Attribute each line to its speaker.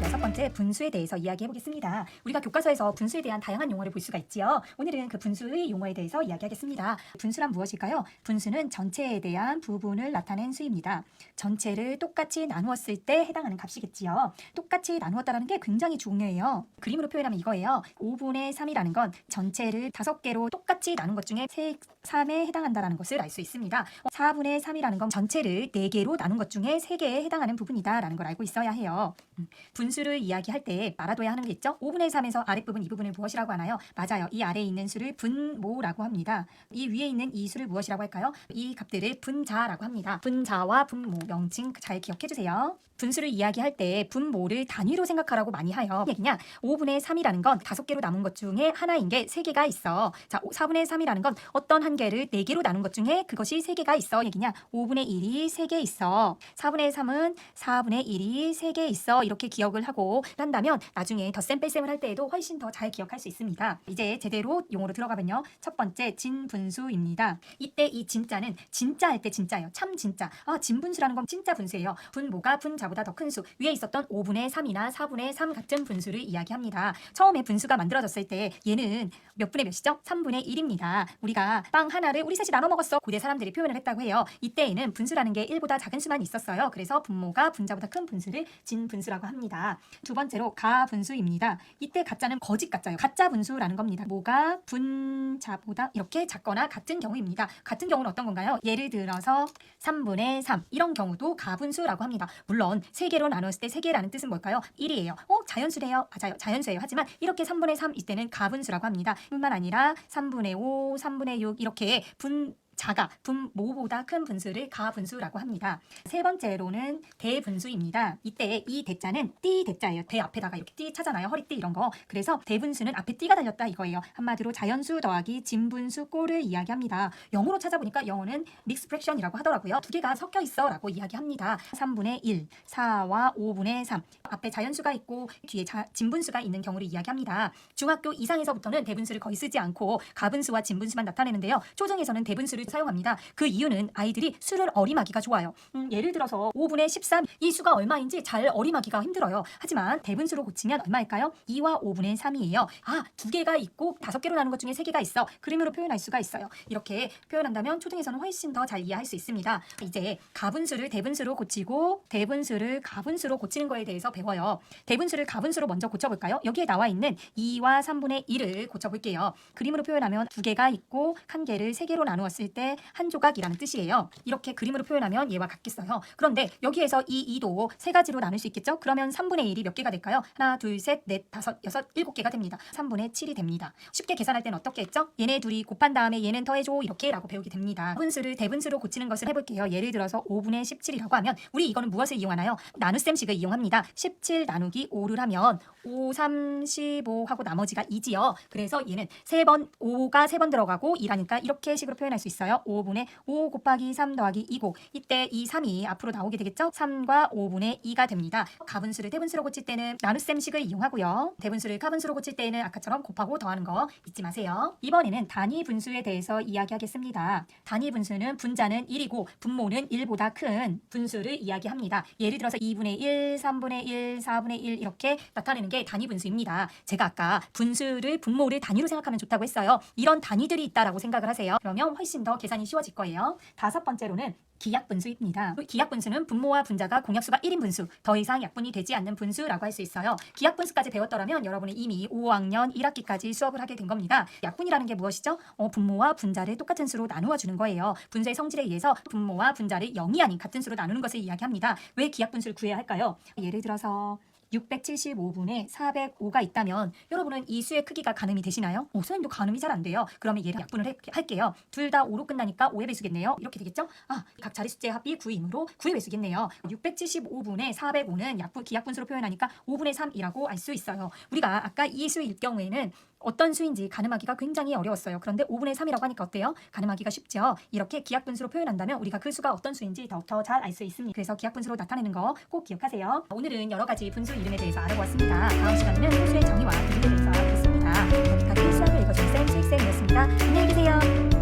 Speaker 1: 여섯 번째 분수에 대해서 이야기해 보겠습니다. 우리가 교과서에서 분수에 대한 다양한 용어를 볼 수가 있지요. 오늘은 그 분수의 용어에 대해서 이야기하겠습니다. 분수란 무엇일까요? 분수는 전체에 대한 부분을 나타낸 수입니다. 전체를 똑같이 나누었을 때 해당하는 값이겠지요. 똑같이 나누었다는 게 굉장히 중요해요. 그림으로 표현하면 이거예요. 5분의 3이라는 건 전체를 5개로 똑같이 나눈 것 중에 3에 해당한다는 것을 알 수 있습니다. 4분의 3이라는 건 전체를 4개로 나눈 것 중에 3개에 해당하는 부분이다라는 걸 알고 있어야 해요. 분수를 이야기할 때 알아둬야 하는 게 있죠. 5분의 3에서 아랫부분 이 부분을 무엇이라고 하나요? 맞아요. 이 아래에 있는 수를 분모라고 합니다. 이 위에 있는 이 수를 무엇이라고 할까요? 이 값들을 분자라고 합니다. 분자와 분모 명칭 잘 기억해 주세요. 분수를 이야기할 때 분모를 단위로 생각하라고 많이 해요. 얘기냐? 5분의 3이라는 건 5개로 남은 것 중에 하나인 게 3개가 있어. 자, 4분의 3이라는 건 어떤 한 개를 4개로 나눈 것 중에 그것이 3개가 있어. 얘기냐? 5분의 1이 3개 있어. 4분의 3은 4분의 1이 3개 있어. 이렇게 기억을 하고 한다면 나중에 덧셈 뺄셈을 할 때에도 훨씬 더 잘 기억할 수 있습니다. 이제 제대로 용어로 들어가면요. 첫 번째 진분수입니다. 이때 이 진짜는 진짜 할 때 진짜예요. 참 진짜. 진분수라는 건 진짜 분수예요. 분모가 분자보다 더 큰 수. 위에 있었던 5분의 3이나 4분의 3 같은 분수를 이야기합니다. 처음에 분수가 만들어졌을 때 얘는 몇 분의 몇이죠? 3분의 1입니다. 우리가 빵 하나를 우리 셋이 나눠 먹었어. 고대 사람들이 표현을 했다고 해요. 이때에는 분수라는 게 1보다 작은 수만 있었어요. 그래서 분모가 분자보다 큰 분수를 진분수라고 합니다. 두 번째로 가분수입니다. 이때 가짜는 거짓 가짜예요. 가짜 분수라는 겁니다. 모가 분자보다 이렇게 작거나 같은 경우입니다. 같은 경우는 어떤 건가요? 예를 들어서 3분의 3 이런 경우도 가분수라고 합니다. 물론 3개로 나눴을 때 3개라는 뜻은 뭘까요? 1이에요. 자연수래요. 맞아요. 자연수예요. 하지만 이렇게 3분의 3 이때는 가분수라고 합니다. 뿐만 아니라 3분의 5, 3분의 6 이렇게 분모보다 큰 분수를 가분수라고 합니다. 세 번째로는 대분수입니다. 이때 이 대자는 띠 대자예요. 대 앞에다가 이렇게 띠 차잖아요. 허리띠 이런 거. 그래서 대분수는 앞에 띠가 달렸다 이거예요. 한마디로 자연수 더하기 진분수 꼴을 이야기합니다. 영어로 찾아보니까 영어는 믹스 프랙션이라고 하더라고요. 두 개가 섞여 있어 라고 이야기합니다. 3분의 1, 4와 5분의 3. 앞에 자연수가 있고 뒤에 진분수가 있는 경우를 이야기합니다. 중학교 이상에서부터는 대분수를 거의 쓰지 않고 가분수와 진분수만 나타내는데요. 초중에서는 대분수를 사용합니다. 그 이유는 아이들이 수를 어림하기가 좋아요. 예를 들어서 5분의 13 이 수가 얼마인지 잘 어림하기가 힘들어요. 하지만 대분수로 고치면 얼마일까요? 2와 5분의 3이에요. 두 개가 있고 5개로 나눈 것 중에 3개가 있어. 그림으로 표현할 수가 있어요. 이렇게 표현한다면 초등에서는 훨씬 더 잘 이해할 수 있습니다. 이제 가분수를 대분수로 고치고 대분수를 가분수로 고치는 거에 대해서 배워요. 대분수를 가분수로 먼저 고쳐볼까요? 여기에 나와 있는 2와 3분의 1을 고쳐볼게요. 그림으로 표현하면 2개가 있고 한 개를 3개로 나누었을 때 한 조각이라는 뜻이에요. 이렇게 그림으로 표현하면 얘와 같겠어요. 그런데 여기에서 이 2도 3가지로 나눌 수 있겠죠? 그러면 3분의 1이 몇 개가 될까요? 하나, 둘, 셋, 넷, 다섯, 여섯, 7개가 됩니다. 3분의 7이 됩니다. 쉽게 계산할 때는 어떻게 했죠? 얘네 둘이 곱한 다음에 얘는 더해줘 이렇게 라고 배우게 됩니다. 분수를 대분수로 고치는 것을 해볼게요. 예를 들어서 5분의 17이라고 하면 우리 이거는 무엇을 이용하나요? 나눗셈식을 이용합니다. 17 나누기 5를 하면 5, 3, 15 하고 나머지가 2지요. 그래서 얘는 5가 3번 들어가고 2라니까 이렇게 식으로 표현할 수 있어요. 5분의 5 곱하기 3 더하기 2고 이때 이 3이 앞으로 나오게 되겠죠? 3과 5분의 2가 됩니다. 가분수를 대분수로 고칠 때는 나눗셈식을 이용하고요. 대분수를 가분수로 고칠 때는 아까처럼 곱하고 더하는 거 잊지 마세요. 이번에는 단위 분수에 대해서 이야기하겠습니다. 단위 분수는 분자는 1이고 분모는 1보다 큰 분수를 이야기합니다. 예를 들어서 2분의 1, 3분의 1, 4분의 1 이렇게 나타내는 게 단위 분수입니다. 제가 아까 분모를 단위로 생각하면 좋다고 했어요. 이런 단위들이 있다라고 생각을 하세요. 그러면 훨씬 더 계산이 쉬워질 거예요. 다섯 번째로는 기약분수입니다. 기약분수는 분모와 분자가 공약수가 1인 분수, 더 이상 약분이 되지 않는 분수라고 할 수 있어요. 기약분수까지 배웠더라면 여러분은 이미 5학년 1학기까지 수업을 하게 된 겁니다. 약분이라는 게 무엇이죠? 분모와 분자를 똑같은 수로 나누어 주는 거예요. 분수의 성질에 의해서 분모와 분자를 0이 아닌 같은 수로 나누는 것을 이야기합니다. 왜 기약분수를 구해야 할까요? 예를 들어서 675분에 405가 있다면 여러분은 이 수의 크기가 가늠이 되시나요? 선생님도 가늠이 잘 안 돼요. 그러면 얘를 약분을 할게요. 둘 다 5로 끝나니까 5의 배수겠네요. 이렇게 되겠죠? 각 자리 숫자의 합이 9이므로 9의 배수겠네요. 675분에 405는 기약분수로 표현하니까 5분의 3이라고 알 수 있어요. 우리가 아까 이 수일 경우에는 어떤 수인지 가늠하기가 굉장히 어려웠어요. 그런데 5분의 3이라고 하니까 어때요? 가늠하기가 쉽죠? 이렇게 기약분수로 표현한다면 우리가 그 수가 어떤 수인지 더욱더 잘 알 수 있습니다. 그래서 기약분수로 나타내는 거 꼭 기억하세요. 오늘은 여러 가지 분수 이름에 대해서 알아보았습니다. 다음 시간에는 소수의 정의와 비율에 대해서 알아보겠습니다. 여기까지 수학을 읽어준 쌤, 수익쌤이었습니다. 안녕히 계세요.